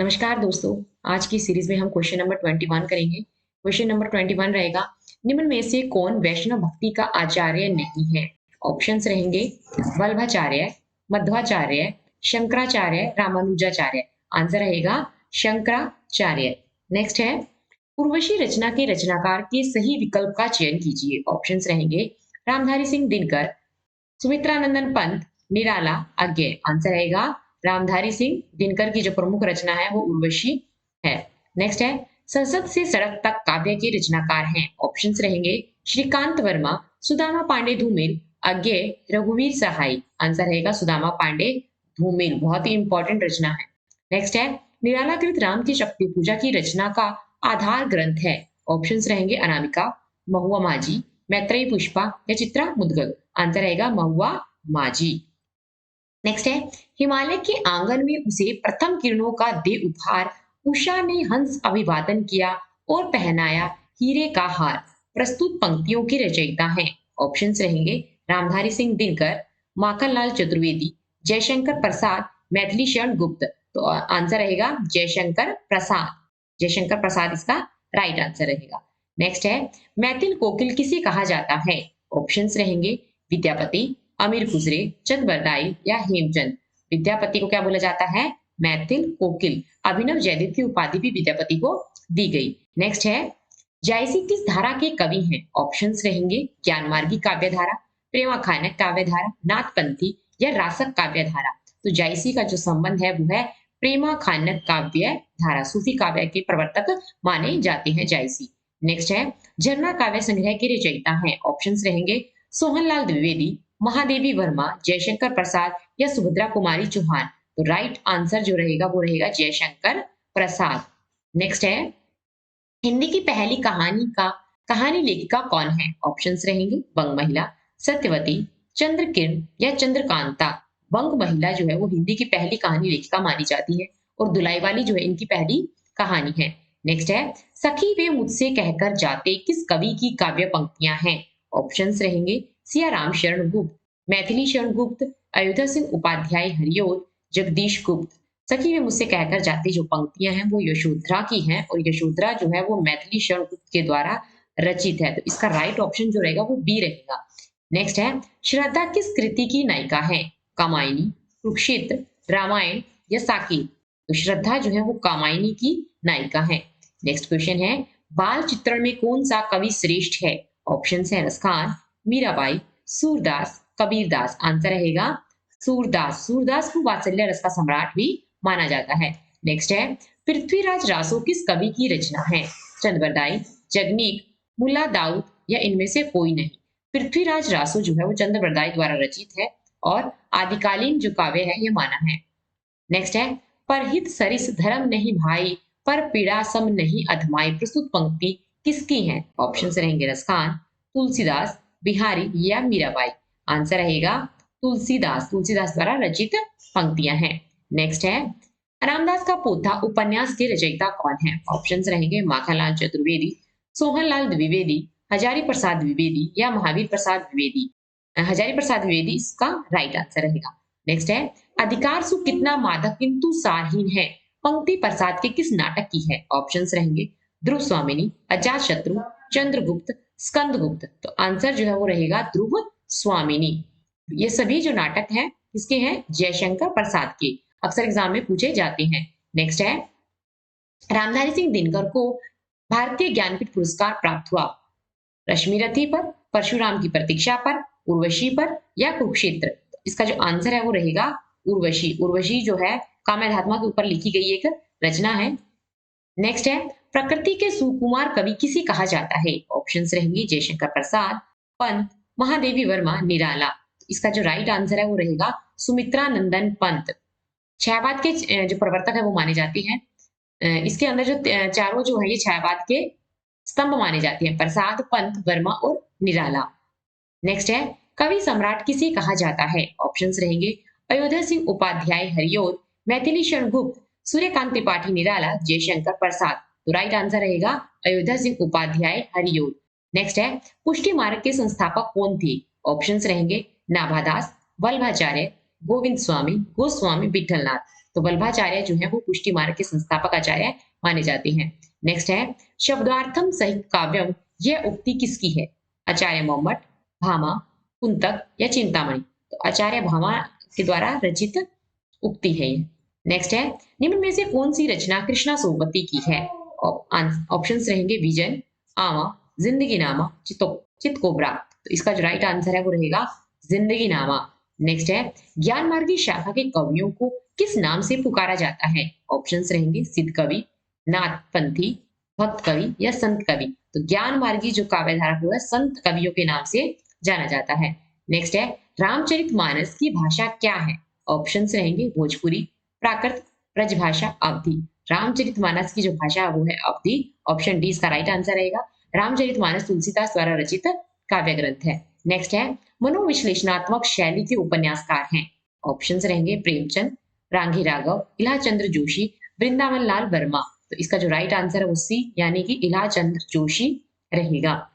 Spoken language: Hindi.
नमस्कार दोस्तों। आज की सीरीज में हम क्वेश्चन नंबर 21 करेंगे। क्वेश्चन नंबर 21 रहेगा, निम्न में से कौन वैष्णव भक्ति का आचार्य नहीं है? ऑप्शंस रहेंगे वल्भाचार्य, मध्वाचार्य, शंकराचार्य, रामानुजाचार्य। आंसर रहेगा शंकराचार्य। नेक्स्ट है, उर्वशी रचना के रचनाकार के सही विकल्प का चयन कीजिए। ऑप्शंस रहेंगे रामधारी सिंह दिनकर, सुमित्रानंदन पंत, निराला, अज्ञे। आंसर रहेगा रामधारी सिंह दिनकर की जो प्रमुख रचना है वो उर्वशी है। नेक्स्ट है, संसद से सड़क तक काव्य के रचनाकार हैं। ऑप्शंस रहेंगे श्रीकांत वर्मा, सुदामा पांडे धूमिल, अज्ञे, रघुवीर सहाय। आंसर रहेगा सुदामा पांडे धूमिल, बहुत ही इंपॉर्टेंट रचना है। नेक्स्ट है, निराला कृत राम की शक्ति पूजा की रचना का आधार ग्रंथ है। ऑप्शंस रहेंगे अनामिका, महुआ माझी, मैत्रेयी पुष्पा या चित्रा मुद्गल। आंसर रहेगा महुआ माझी। नेक्स्ट है, हिमालय के आंगन में उसे प्रथम किरणों का दे उपहार, उषा ने हंस अभिवादन किया और पहनाया हीरे का हार। प्रस्तुत पंक्तियों के रचयिता हैं। ऑप्शंस रहेंगे रामधारी सिंह दिनकर, माखनलाल चतुर्वेदी, जयशंकर प्रसाद, मैथिली शरण गुप्त। तो आंसर रहेगा जयशंकर प्रसाद। जयशंकर प्रसाद इसका राइट आंसर रहेगा। नेक्स्ट है, मैथिल कोकिल किसे कहा जाता है? ऑप्शंस रहेंगे विद्यापति, अमीर खुसरे, चंद बरदाई या हेमचंद। विद्यापति को क्या बोला जाता है? मैथिल कोकिल। अभिनव जयदेव की उपाधि भी विद्यापति को दी गई। नेक्स्ट है, जायसी किस धारा के कवि हैं? ऑप्शंस रहेंगे ज्ञानमार्गी काव्य धारा, प्रेमाखानक काव्य धारा, नाथपंथी या रासक काव्य धारा। तो जायसी का जो संबंध है वो है प्रेमाखानक काव्य धारा। सूफी काव्य के प्रवर्तक माने जाते हैं जायसी। नेक्स्ट है, झरना काव्य संग्रह के रचयिता हैं। ऑप्शंस रहेंगे सोहनलाल द्विवेदी, महादेवी वर्मा, जयशंकर प्रसाद या सुभद्रा कुमारी चौहान। तो राइट आंसर जो रहेगा वो रहेगा जयशंकर प्रसाद। नेक्स्ट है, हिंदी की पहली कहानी लेखिका कौन है? ऑप्शंस रहेंगे बंग महिला, सत्यवती, चंद्रकिरण या चंद्रकांता। बंग महिला जो है वो हिंदी की पहली कहानी लेखिका मानी जाती है और दुलाई वाली जो है इनकी पहली कहानी है। नेक्स्ट है, सखी वे मुझसे कहकर जाते किस कवि की काव्य पंक्तियां हैं? ऑप्शंस रहेंगे सियाराम शरण गुप्त, मैथिली शरण गुप्त, अयोध्या सिंह उपाध्याय हरिओल, जगदीश गुप्त। सखी वे मुझसे कहकर जाती जो पंक्तियां हैं वो यशोधरा की हैं और यशोधरा जो है वो मैथिली शरण गुप्त के द्वारा रचित है। तो इसका राइट ऑप्शन जो रहेगा वो बी रहेगा। नेक्स्ट है, श्रद्धा किस कृति की नायिका है? कामायनी, कुरुक्षेत्र, रामायण या साकेत। तो श्रद्धा जो है वो कामायनी की नायिका है। नेक्स्ट क्वेश्चन है, बाल चित्रण में कौन सा कवि श्रेष्ठ है? ऑप्शन है रसखान, मीराबाई, सूरदास, कबीरदास। आंसर रहेगा सूरदास। सूरदास को वात्सल्य रस का सम्राट भी माना जाता है। नेक्स्ट है, पृथ्वीराज रासो किस कवि की रचना है? चंद्रबरदाई, जगनीक, मुल्ला दाऊद या इनमें से कोई नहीं। पृथ्वीराज रासो जो है वो चंद्रबरदाई द्वारा रचित है और आदिकालीन जो काव्य है ये माना है। नेक्स्ट है, परहित सरिस धर्म नहीं भाई, पर पीड़ा सम नहीं अधमाई। प्रस्तुत पंक्ति किसकी है? ऑप्शन रहेंगे रसखान, तुलसीदास, बिहारी या मीराबाई। आंसर रहेगा तुलसीदास। तुलसीदास द्वारा रचित पंक्तियां हैं। नेक्स्ट है, रामदास का पोथा उपन्यास के रचयिता कौन है? ऑप्शंस रहेंगे माखनलाल चतुर्वेदी, सोहनलाल द्विवेदी, हजारी प्रसाद द्विवेदी या महावीर प्रसाद द्विवेदी। हजारी प्रसाद द्विवेदी इसका राइट आंसर रहेगा। नेक्स्ट है, अधिकार सु कितना मादक किंतु सारहीन है, पंक्ति प्रसाद के किस नाटक की है? ऑप्शंस रहेंगे ध्रुव स्वामिनी, अजात शत्रु, चंद्रगुप्त, स्कंदगुप्त। तो आंसर जो है वो रहेगा ध्रुव स्वामिनी। ये सभी जो नाटक हैं किसके हैं? जयशंकर प्रसाद के। अक्सर एग्जाम में पूछे जाते हैं। नेक्स्ट है, रामधारी सिंह दिनकर को भारतीय ज्ञानपीठ पुरस्कार प्राप्त हुआ रश्मि रथी पर, परशुराम की प्रतीक्षा पर, उर्वशी पर या कुरुक्षेत्र। इसका जो आंसर है वो रहेगा उर्वशी। उर्वशी जो है काम्यधात्मा के ऊपर लिखी गई एक रचना है। नेक्स्ट है, प्रकृति के सुकुमार कवि किसे कहा जाता है? ऑप्शंस रहेंगे जयशंकर प्रसाद, पंत, महादेवी वर्मा, निराला। इसका जो राइट आंसर है वो रहेगा सुमित्रा नंदन पंत। छायावाद के जो प्रवर्तक है वो माने जाते हैं। इसके अंदर जो चारों जो है ये छायावाद के स्तंभ माने जाते हैं, प्रसाद, पंत, वर्मा और निराला। नेक्स्ट है, कवि सम्राट किसे कहा जाता है? ऑप्शंस रहेंगे अयोध्या सिंह उपाध्याय हरिओल, मैथिली शरण गुप्त, सूर्यकांत त्रिपाठी निराला, जयशंकर प्रसाद। तो राइट आंसर रहेगा अयोध्या सिंह उपाध्याय हरिओल। नेक्स्ट है, पुष्टि मार्ग के संस्थापक कौन थे? ऑप्शंस रहेंगे नाभादास, वल्लभाचार्य, गोविंद स्वामी, गोस्वामी विठलनाथ। तो वल्लभाचार्य जो है वो पुष्टि मार्ग के संस्थापक आचार्य माने जाते हैं। नेक्स्ट है शब्दार्थम सहित काव्यम, यह उक्ति किसकी है? आचार्य मोहम्मद, भामा, कुंतक या चिंतामणि? तो आचार्य भामा के द्वारा रचित उक्ति है ये। नेक्स्ट है निम्न में से कौन सी रचना कृष्णा सोमवती की है? ऑप्शंस रहेंगे विजन, आवा, जिंदगी नामा, चितकोबरा। तो इसका जो राइट आंसर है वो रहेगा जिंदगी नामा। नेक्स्ट है ज्ञान मार्गी शाखा के कवियों को किस नाम से पुकारा जाता है? ऑप्शंस रहेंगे सिद्ध कवि, नाथपंथी, भक्त कवि या संत कवि। तो ज्ञान मार्गी जो काव्यधारा को है संत कवियों के नाम से जाना जाता है। नेक्स्ट है रामचरितमानस की भाषा क्या है? ऑप्शंस रहेंगे भोजपुरी, प्राकृत, ब्रजभाषा, अवधी। रामचरितमानस की जो भाषा वो है अवधी। ऑप्शन डी इसका राइट आंसर रहेगा। रामचरितमानस तुलसीदास द्वारा रचित काव्य ग्रंथ है। नेक्स्ट है मनोविश्लेषणात्मक शैली के उपन्यासकार हैं। ऑप्शंस रहेंगे प्रेमचंद, रांगी राघव, इलाचंद्र जोशी, वृंदावन लाल वर्मा। तो इसका जो राइट आंसर है वो सी यानी कि इलाचंद्र जोशी रहेगा।